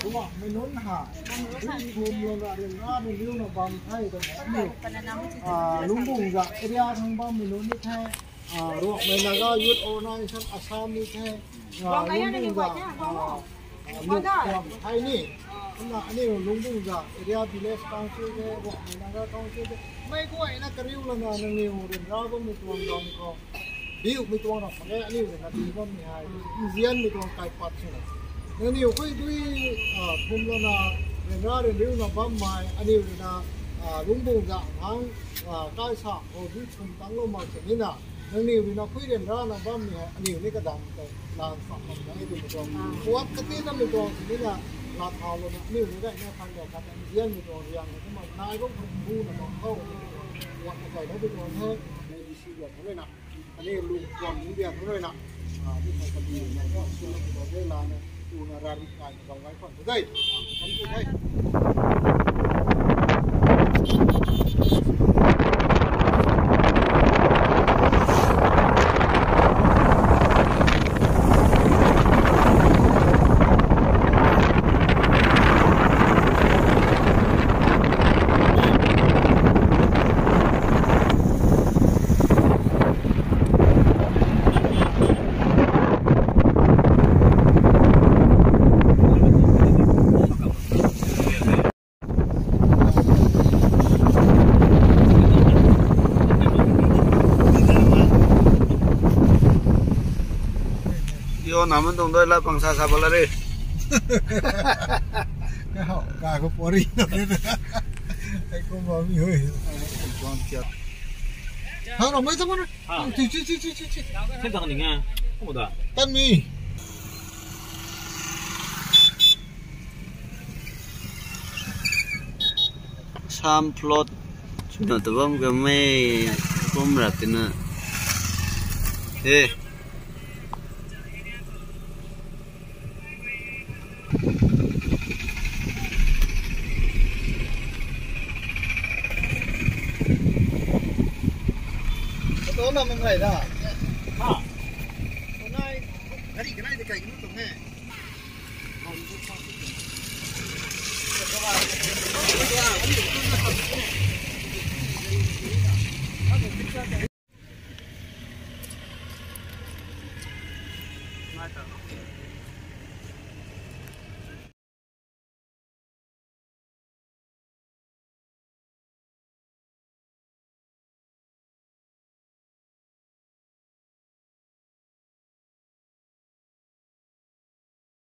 đúng không mình nón hả chùm luôn là đường ra mình lưu là bằng thay rồi lúng bùng dạ area thằng ba mình nón như thế đúng không mình là có youth organization Assam như thế lúng bùng dạ lục quảng thay nè là anh ấy lúng bùng dạ area village council thế bọn mình là có council thế mấy cái này cái lưu là nhiều đường ra có mình tuần đồng có ví dụ mình tuần đồng cái anh ấy là đi con mình hay riêng mình tuần cài phát xuống nên nhiều cái đuôi phun lên là ra đến điều là bấm mai anh yêu là lúng bùng dạng hàng cái sạc rồi đi phun tăng lô màu như nào nên nhiều là quy định ra là bấm này anh yêu cái đầm là sạc làm cái gì mình quát cái tiếng nó mình thì là thảo luôn nhiều cái này thằng đẹp thằng riêng mình riêng nhưng mà nay cũng không bu là còn không quát cái đó mình hơn đây đi xí việc thế này nè anh yêu luôn còn những việc thế này nè cái này còn nhiều này có xí việc đây là una radical trong cái phần của đây namun tunggu lah bangsa sabar lari. Kau kau pori, aku mau mihoi. Hang ramai sama ni. Cici. Sedang ni ngah, apa dah? Tan mi. Samplot sudah tebam kami pemeratina. Đó là mình phải đó. Hôm nay cái này thì cảnh nó tổng nghe.